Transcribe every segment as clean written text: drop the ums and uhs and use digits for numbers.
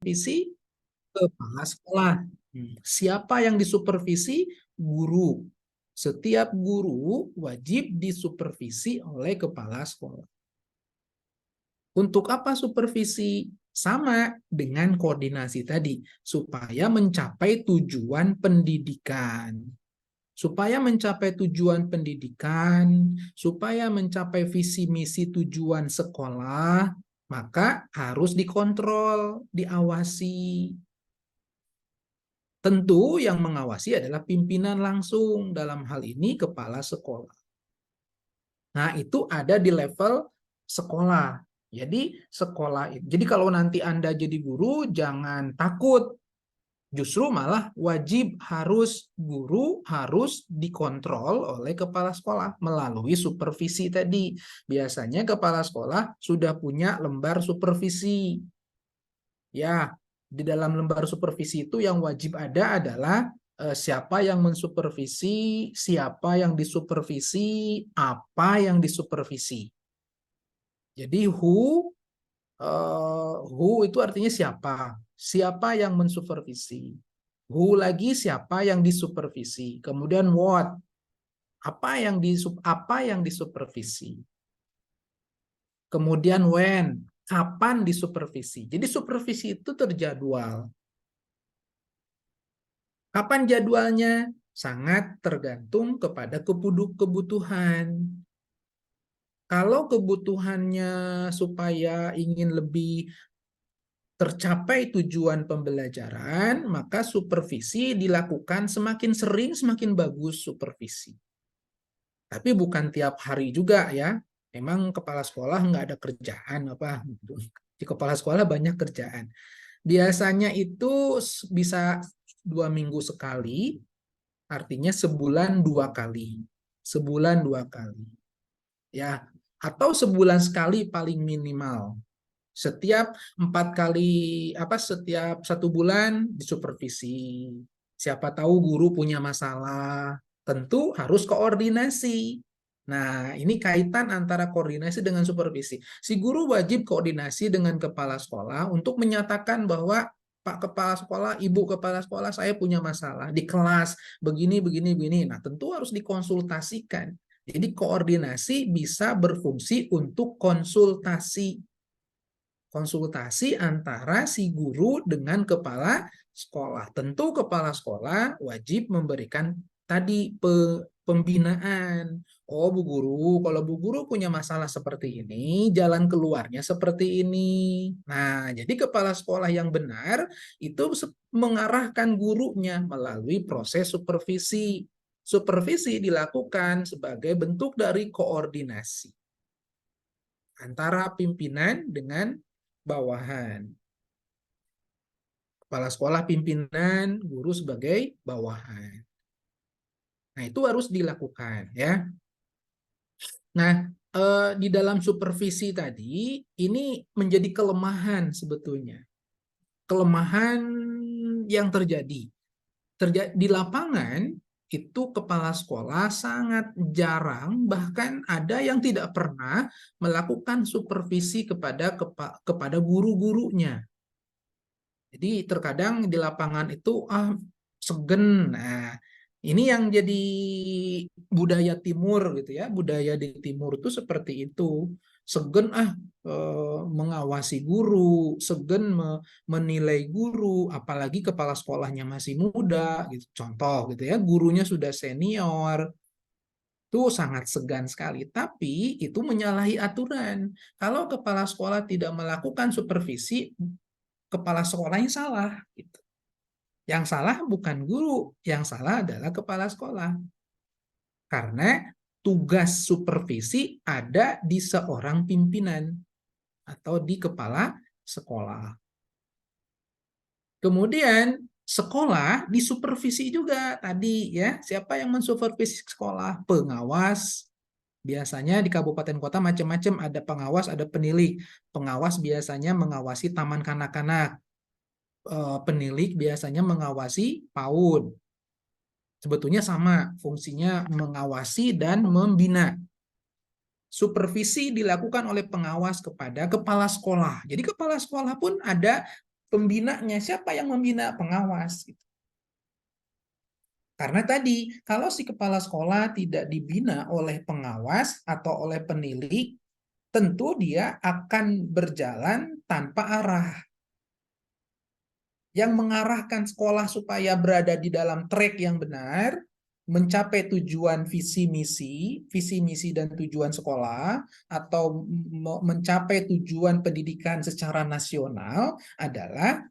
Visi kepala sekolah. Siapa yang disupervisi? Guru. Setiap guru wajib disupervisi oleh kepala sekolah. Untuk apa supervisi? Sama dengan koordinasi tadi, supaya mencapai tujuan pendidikan. Supaya mencapai tujuan pendidikan, supaya mencapai visi misi tujuan sekolah, maka harus dikontrol, diawasi. Tentu yang mengawasi adalah pimpinan langsung, dalam hal ini kepala sekolah. Nah, itu ada di level sekolah. Jadi kalau nanti Anda jadi guru, jangan takut. Justru malah guru harus dikontrol oleh kepala sekolah melalui supervisi tadi. Biasanya kepala sekolah sudah punya lembar supervisi. Ya, di dalam lembar supervisi itu yang wajib ada adalah siapa yang mensupervisi, siapa yang disupervisi, apa yang disupervisi. Jadi who itu artinya siapa, siapa yang mensupervisi. Who lagi siapa yang disupervisi. Kemudian what, apa yang disupervisi. Kemudian when, kapan disupervisi. Jadi supervisi itu terjadwal. Kapan jadwalnya? Sangat tergantung kepada kebutuhan. Kalau kebutuhannya supaya ingin lebih tercapai tujuan pembelajaran, maka supervisi dilakukan semakin sering, semakin bagus supervisi. Tapi bukan tiap hari juga ya. Memang kepala sekolah nggak ada kerjaan apa. Di kepala sekolah banyak kerjaan. Biasanya itu bisa 2 minggu sekali, artinya sebulan 2 kali. Sebulan 2 kali. Ya, atau sebulan sekali paling minimal. Setiap 4 kali, setiap 1 bulan disupervisi. Siapa tahu guru punya masalah, tentu harus koordinasi. Nah, ini kaitan antara koordinasi dengan supervisi. Si guru wajib koordinasi dengan kepala sekolah untuk menyatakan bahwa Pak Kepala Sekolah, Ibu Kepala Sekolah, saya punya masalah di kelas, begini, begini, begini. Nah, tentu harus dikonsultasikan. Jadi koordinasi bisa berfungsi untuk konsultasi. Konsultasi antara si guru dengan kepala sekolah. Tentu kepala sekolah wajib memberikan tadi pembinaan. Oh, Bu Guru, kalau Bu Guru punya masalah seperti ini, jalan keluarnya seperti ini. Nah, jadi kepala sekolah yang benar itu mengarahkan gurunya melalui proses supervisi. Supervisi dilakukan sebagai bentuk dari koordinasi antara pimpinan dengan bawahan. Kepala sekolah pimpinan, guru sebagai bawahan. Nah, itu harus dilakukan ya. Nah, di dalam supervisi tadi ini menjadi kelemahan sebetulnya. Kelemahan yang terjadi di lapangan itu kepala sekolah sangat jarang, bahkan ada yang tidak pernah melakukan supervisi kepada guru-gurunya. Jadi terkadang di lapangan itu segen. Nah, ini yang jadi budaya timur gitu ya. Budaya di timur itu seperti itu. Segen mengawasi guru, segen menilai guru, apalagi kepala sekolahnya masih muda gitu. Contoh gitu ya, gurunya sudah senior. Itu sangat segan sekali, tapi itu menyalahi aturan. Kalau kepala sekolah tidak melakukan supervisi, kepala sekolahnya salah gitu. Yang salah bukan guru, yang salah adalah kepala sekolah. Karena tugas supervisi ada di seorang pimpinan atau di kepala sekolah. Kemudian sekolah disupervisi juga tadi ya. Siapa yang mensupervisi sekolah? Pengawas. Biasanya di kabupaten kota macam-macam, ada pengawas, ada penilik. Pengawas biasanya mengawasi taman kanak-kanak. Penilik biasanya mengawasi PAUD. Sebetulnya sama, fungsinya mengawasi dan membina. Supervisi dilakukan oleh pengawas kepada kepala sekolah. Jadi kepala sekolah pun ada pembinanya. Siapa yang membina? Pengawas. Gitu. Karena tadi, kalau si kepala sekolah tidak dibina oleh pengawas atau oleh penilik, tentu dia akan berjalan tanpa arah. Yang mengarahkan sekolah supaya berada di dalam track yang benar, mencapai tujuan visi misi dan tujuan sekolah, atau mencapai tujuan pendidikan secara nasional adalah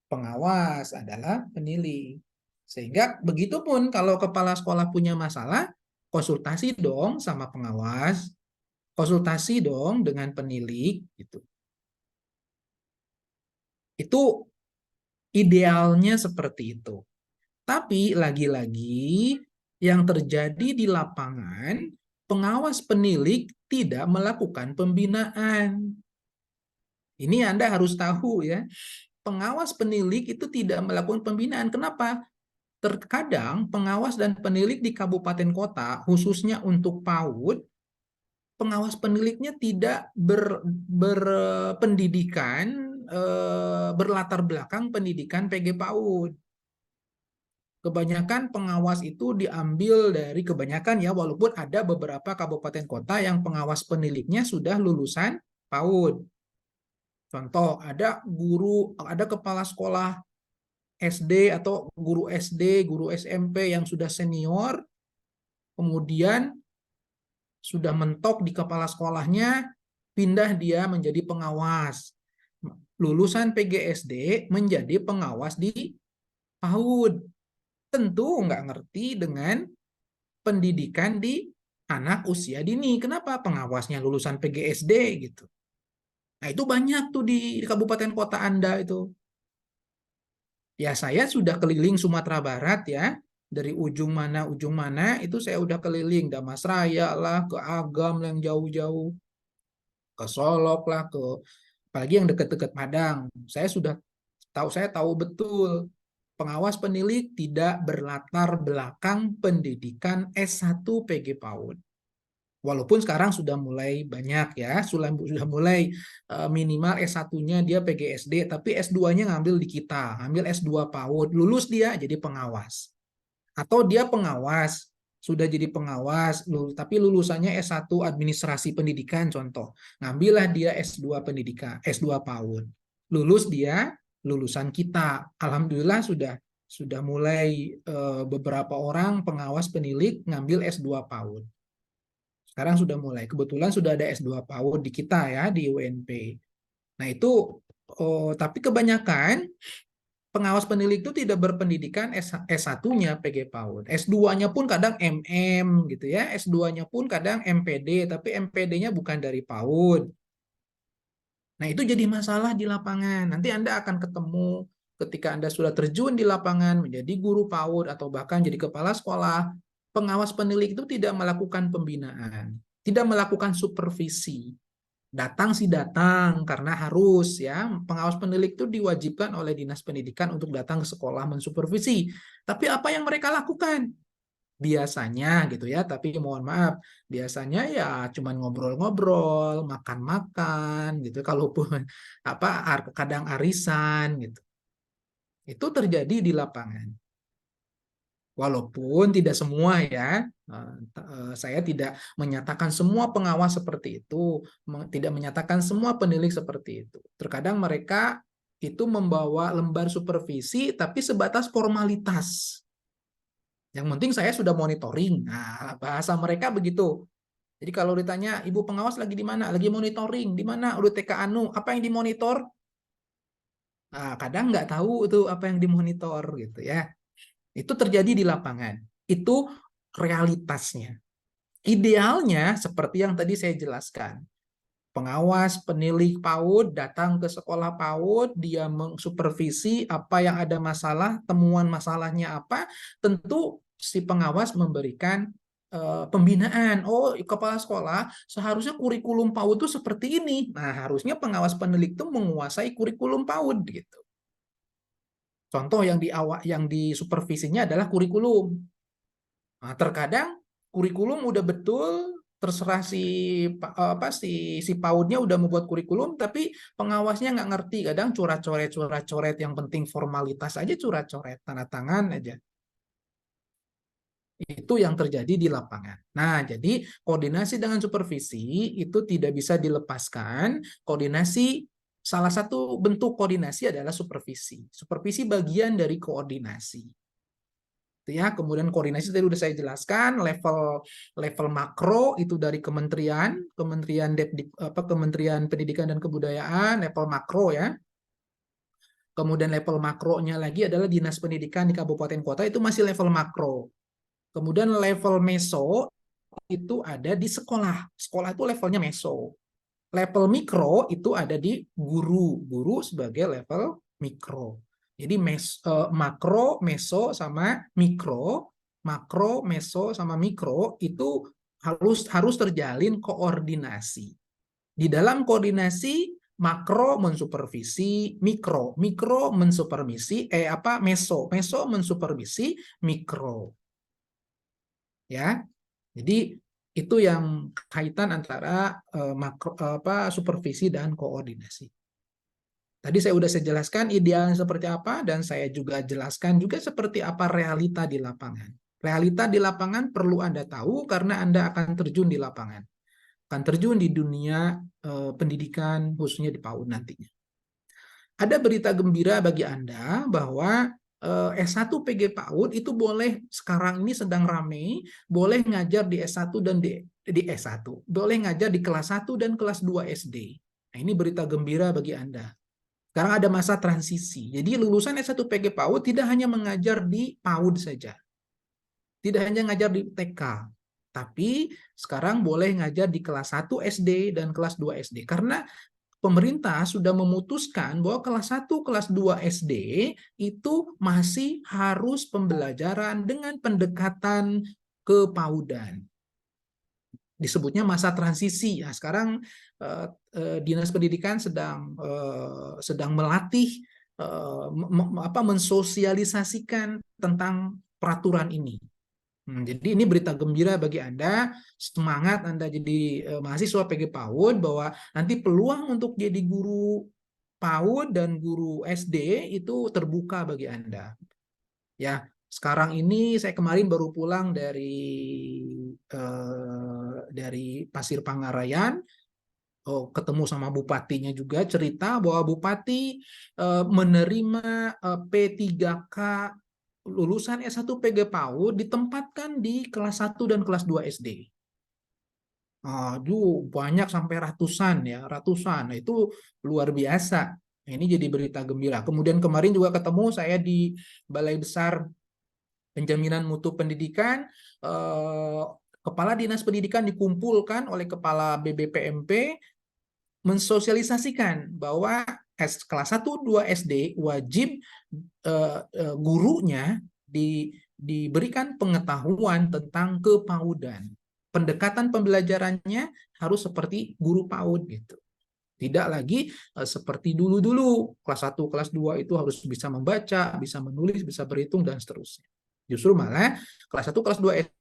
pengawas, adalah penilik. Sehingga begitupun kalau kepala sekolah punya masalah, konsultasi dong sama pengawas, konsultasi dong dengan penilik gitu. Itu idealnya seperti itu. Tapi lagi-lagi yang terjadi di lapangan, pengawas penilik tidak melakukan pembinaan. Ini Anda harus tahu ya. Pengawas penilik itu tidak melakukan pembinaan. Kenapa? Terkadang pengawas dan penilik di kabupaten kota, khususnya untuk PAUD, pengawas peniliknya tidak berpendidikan, berlatar belakang pendidikan PG PAUD. Kebanyakan pengawas itu diambil dari kebanyakan ya, walaupun ada beberapa kabupaten kota yang pengawas peniliknya sudah lulusan PAUD. Contoh, ada guru, ada kepala sekolah SD atau guru SD, guru SMP yang sudah senior, kemudian sudah mentok di kepala sekolahnya, pindah dia menjadi pengawas. Lulusan PGSD menjadi pengawas di PAUD. Tentu nggak ngerti dengan pendidikan di anak usia dini. Kenapa? Pengawasnya lulusan PGSD gitu. Nah itu banyak tuh di kabupaten kota Anda itu. Ya saya sudah keliling Sumatera Barat ya. Dari ujung mana itu saya udah keliling. Damasraya lah, ke Agam yang jauh-jauh, ke Solok lah, ke apalagi yang dekat-dekat Padang. Saya tahu betul pengawas penilik tidak berlatar belakang pendidikan S1 PG PAUD. Walaupun sekarang sudah mulai banyak ya, sudah mulai minimal S1-nya dia PGSD, tapi S2-nya ngambil di kita, ngambil S2 PAUD, lulus dia jadi pengawas. Atau dia pengawas, sudah jadi pengawas, tapi lulusannya S1 administrasi pendidikan contoh. Ngambillah dia S2 pendidikan, S2 PAUD. Lulus dia lulusan kita. Alhamdulillah sudah mulai beberapa orang pengawas penilik ngambil S2 PAUD. Sekarang sudah mulai. Kebetulan sudah ada S2 PAUD di kita ya, di UNP. Nah itu, tapi kebanyakan pengawas penilik itu tidak berpendidikan S1-nya PG PAUD. S2-nya pun kadang MM gitu ya. S2-nya pun kadang MPD, tapi MPD-nya bukan dari PAUD. Nah itu jadi masalah di lapangan. Nanti Anda akan ketemu ketika Anda sudah terjun di lapangan menjadi guru PAUD atau bahkan jadi kepala sekolah, pengawas penilik itu tidak melakukan pembinaan, tidak melakukan supervisi. Datang sih datang karena harus ya, pengawas penilik itu diwajibkan oleh Dinas Pendidikan untuk datang ke sekolah mensupervisi. Tapi apa yang mereka lakukan? Biasanya gitu ya, tapi mohon maaf, biasanya ya cuman ngobrol-ngobrol, makan-makan gitu. Kalaupun apa kadang arisan gitu. Itu terjadi di lapangan. Walaupun tidak semua ya, saya tidak menyatakan semua pengawas seperti itu, tidak menyatakan semua penilik seperti itu. Terkadang mereka itu membawa lembar supervisi, tapi sebatas formalitas. Yang penting saya sudah monitoring. Nah, bahasa mereka begitu. Jadi kalau ditanya, Ibu pengawas lagi di mana? Lagi monitoring. Di mana? Udah TK Anu. Apa yang dimonitor? Nah, kadang nggak tahu itu apa yang dimonitor gitu ya. Itu terjadi di lapangan. Itu realitasnya. Idealnya seperti yang tadi saya jelaskan. Pengawas, penilik PAUD datang ke sekolah PAUD, dia mengsupervisi apa yang ada masalah, temuan masalahnya apa, tentu si pengawas memberikan pembinaan. Oh, kepala sekolah seharusnya kurikulum PAUD itu seperti ini. Nah, harusnya pengawas penilik itu menguasai kurikulum PAUD gitu. Contoh yang di supervisinya adalah kurikulum. Nah, terkadang kurikulum udah betul, terserah si PAUD-nya udah membuat kurikulum, tapi pengawasnya nggak ngerti. Kadang coret-coret yang penting formalitas aja, coret-coret tanda tangan aja. Itu yang terjadi di lapangan. Nah, jadi koordinasi dengan supervisi itu tidak bisa dilepaskan. Koordinasi, salah satu bentuk koordinasi adalah supervisi. Supervisi bagian dari koordinasi. Ya, kemudian koordinasi tadi sudah saya jelaskan, level makro itu dari Kementerian Pendidikan dan Kebudayaan, level makro ya. Kemudian level makronya lagi adalah Dinas Pendidikan di kabupaten kota, itu masih level makro. Kemudian level meso itu ada di sekolah. Sekolah itu levelnya meso. Level mikro itu ada di guru. Guru sebagai level mikro. Jadi makro, meso, sama mikro. Makro, meso, sama mikro itu harus terjalin koordinasi. Di dalam koordinasi, makro mensupervisi mikro, mikro mensupervisi meso mensupervisi mikro. Ya. Jadi itu yang kaitan antara supervisi dan koordinasi. Tadi saya sudah jelaskan idealnya seperti apa, dan saya juga jelaskan juga seperti apa realita di lapangan. Realita di lapangan perlu Anda tahu karena Anda akan terjun di lapangan. Akan terjun di dunia pendidikan, khususnya di PAUD nantinya. Ada berita gembira bagi Anda bahwa S1 PG PAUD itu boleh, sekarang ini sedang ramai, boleh ngajar di S1 dan di S1. Boleh ngajar di kelas 1 dan kelas 2 SD. Nah, ini berita gembira bagi Anda. Sekarang ada masa transisi. Jadi lulusan S1 PG PAUD tidak hanya mengajar di PAUD saja. Tidak hanya ngajar di TK. Tapi sekarang boleh ngajar di kelas 1 SD dan kelas 2 SD. Karena pemerintah sudah memutuskan bahwa kelas 1, kelas 2 SD itu masih harus pembelajaran dengan pendekatan kepaudan. Disebutnya masa transisi. Nah, sekarang Dinas Pendidikan sedang melatih mensosialisasikan tentang peraturan ini. Jadi ini berita gembira bagi Anda, semangat Anda jadi mahasiswa PG PAUD, bahwa nanti peluang untuk jadi guru PAUD dan guru SD itu terbuka bagi Anda. Ya, sekarang ini saya kemarin baru pulang dari Pasir Pangarayan, ketemu sama bupatinya juga, cerita bahwa bupati menerima P3K lulusan S1 PG PAUD ditempatkan di kelas 1 dan kelas 2 SD. Aduh, banyak sampai ratusan ya, ratusan. Nah, itu luar biasa. Nah, ini jadi berita gembira. Kemudian kemarin juga ketemu saya di Balai Besar Penjaminan Mutu Pendidikan, Kepala Dinas Pendidikan dikumpulkan oleh Kepala BBPMP mensosialisasikan bahwa kelas 1 2 SD wajib gurunya diberikan pengetahuan tentang kepaudan. Pendekatan pembelajarannya harus seperti guru PAUD gitu. Tidak lagi seperti dulu-dulu, kelas 1, kelas 2 itu harus bisa membaca, bisa menulis, bisa berhitung, dan seterusnya. Justru malah kelas 1, kelas 2